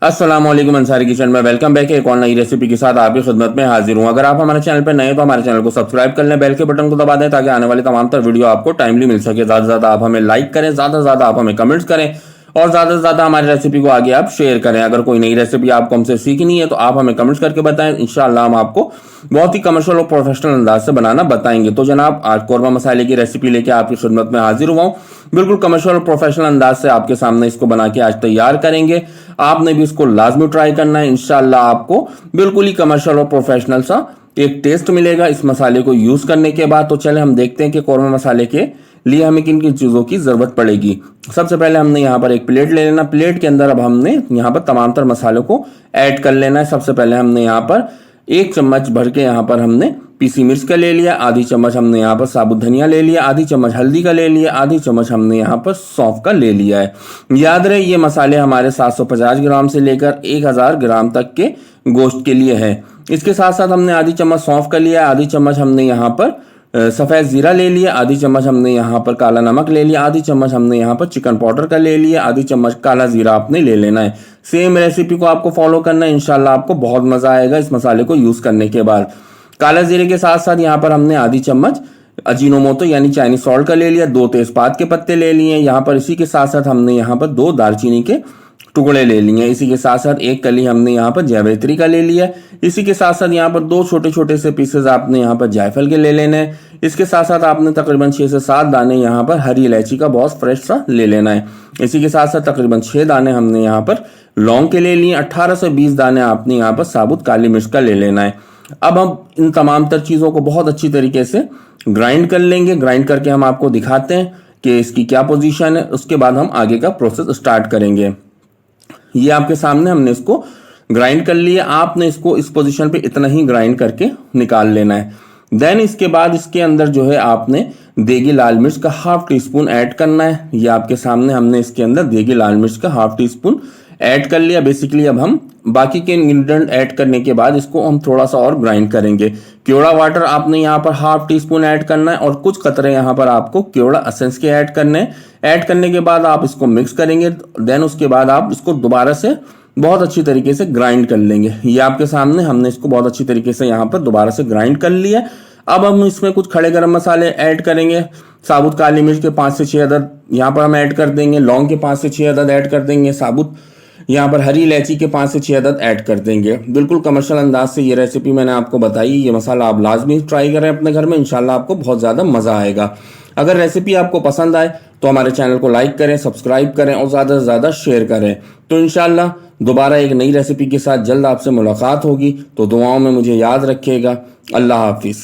अस्सलामुअलैकुम अंसारी किचन में welcome back. एक और नई रेसिपी के साथ आपकी खिदमत में हाजिर हूं। अगर आप हमारे चैनल पर नए तो हमारे चैनल को सब्सक्राइब कर लें, बेल के बटन को दबा दें ताकि आने वाली तमाम तर वीडियो आपको टाइमली मिल सके। ज्यादा से ज्यादा आप हमें लाइक करें, ज्यादा से ज्यादा आप हमें कमेंट्स करें और ज्यादा से ज्यादा हमारी रेसिपी को आगे आप शेयर करें। अगर कोई नई रेसिपी आपको हमसे सीखनी है तो आप हमें कमेंट्स करके बताएं, इंशाल्लाह हम आपको बहुत ही कमर्शियल और प्रोफेशनल अंदाज से बनाना बताएंगे। तो जनाब, आज कौरमा मसाले की रेसिपी लेके आपकी खिदमत में हाजिर हुआ हूं। बिल्कुल कमर्शियल और प्रोफेशनल अंदाज से आपके सामने इसको बना के आज तैयार करेंगे। आपने भी इसको लाजमी ट्राई करना है, इंशाल्लाह आपको बिल्कुल ही कमर्शियल और प्रोफेशनल सा एक टेस्ट मिलेगा इस मसाले को यूज करने के बाद। तो चले हम देखते हैं कि कौरमा मसाले के लिए हमें किन किन चीजों की जरूरत पड़ेगी। सबसे पहले हमने यहाँ पर एक प्लेट ले लेना। प्लेट के अंदर अब हमने यहाँ पर तमाम तर मसालों को ऐड कर लेना है। सबसे पहले हमने यहाँ पर 1 चम्मच भर के यहाँ पर हमने पीसी मिर्च का ले लिया, आधी चम्मच हमने यहाँ पर साबुत धनिया ले लिया, आधी चम्मच हल्दी का ले लिया, आधी चम्मच हमने यहाँ पर सौंफ का ले लिया है। याद रहे ये मसाले हमारे 750 ग्राम से लेकर 1000 ग्राम तक के गोश्त के लिए है। इसके साथ साथ हमने आधी चम्मच सौंफ का लिया, आधी चम्मच हमने यहाँ पर सफेद जीरा ले लिया, आधी चम्मच हमने यहाँ पर काला नमक ले लिया, आधी चम्मच हमने यहाँ पर चिकन पाउडर का ले लिया, आधी चम्मच काला जीरा आपने ले लेना है। सेम रेसिपी को आपको फॉलो करना है, इंशाल्लाह आपको बहुत मजा आएगा इस मसाले को यूज करने के बाद। काला जीरे के साथ साथ यहाँ पर हमने आधी चम्मच अजीनोमोटो यानी चाइनीज सॉल्ट का ले लिया, 2 तेजपात के पत्ते ले लिए यहाँ पर। इसी के साथ साथ हमने यहाँ पर 2 दालचीनी के टुकड़े ले लिए। इसी के साथ साथ 1 कली हमने यहाँ पर जावित्री का ले लिया। इसी के साथ साथ यहाँ पर 2 छोटे छोटे से पीसेस आपने यहाँ पर जायफल के ले लेने हैं। इसके साथ साथ आपने तकरीबन 6 से 7 दाने यहाँ पर हरी इलायची का बहुत फ्रेश सा ले लेना है। इसी के साथ साथ तकरीबन 6 दाने हमने यहाँ पर लौंग के ले लिए। 18 से 20 दाने आपने यहाँ पर साबुत काली मिर्च का ले लेना है। अब हम इन तमाम तर चीजों को बहुत अच्छी तरीके से ग्राइंड कर लेंगे। ग्राइंड करके हम आपको दिखाते हैं कि इसकी क्या पोजीशन है। उसके बाद हम आगे का प्रोसेस स्टार्ट करेंगे। ये आपके सामने हमने इसको ग्राइंड कर लिया। आपने इसको इस पोजीशन पे इतना ही ग्राइंड करके निकाल लेना है। देन इसके बाद इसके अंदर जो है आपने देगी लाल मिर्च का ½ टीस्पून ऐड करना है। ये आपके सामने हमने इसके अंदर देगी लाल मिर्च का ½ टीस्पून ऐड कर लिया। बेसिकली अब हम बाकी के इंग्रेडिएंट ऐड करने के बाद इसको हम थोड़ा सा और ग्राइंड करेंगे। केवड़ा वाटर आपने यहाँ पर ½ टीस्पून ऐड करना है और कुछ कतरे यहाँ पर आपको केवड़ा एसेंस के ऐड करने हैं। ऐड करने के बाद आप इसको मिक्स करेंगे। देन उसके बाद आप इसको दोबारा से बहुत अच्छी तरीके से ग्राइंड कर लेंगे। ये आपके सामने हमने इसको बहुत अच्छी तरीके से यहाँ पर दोबारा से ग्राइंड कर लिया। अब हम इसमें कुछ खड़े गरम मसाले ऐड करेंगे। साबुत काली मिर्च के 5 से 6 अदद यहाँ पर हम ऐड कर देंगे। लौंग के 5 से 6 अदद ऐड कर देंगे। साबुत यहाँ पर हरी इलायची के 5 से 6 अदद ऐड कर देंगे। बिल्कुल कमर्शियल अंदाज से ये रेसिपी मैंने आपको बताई। ये मसाला आप लाजमी ट्राई करें अपने घर में, इंशाल्लाह आपको बहुत ज़्यादा मज़ा आएगा। अगर रेसिपी आपको पसंद आए तो हमारे चैनल को लाइक करें, सब्सक्राइब करें और ज़्यादा से ज़्यादा शेयर करें। तो इंशाल्लाह दोबारा एक नई रेसिपी के साथ जल्द आपसे मुलाकात होगी। तो दुआओं में मुझे याद रखिएगा। अल्लाह हाफिज़।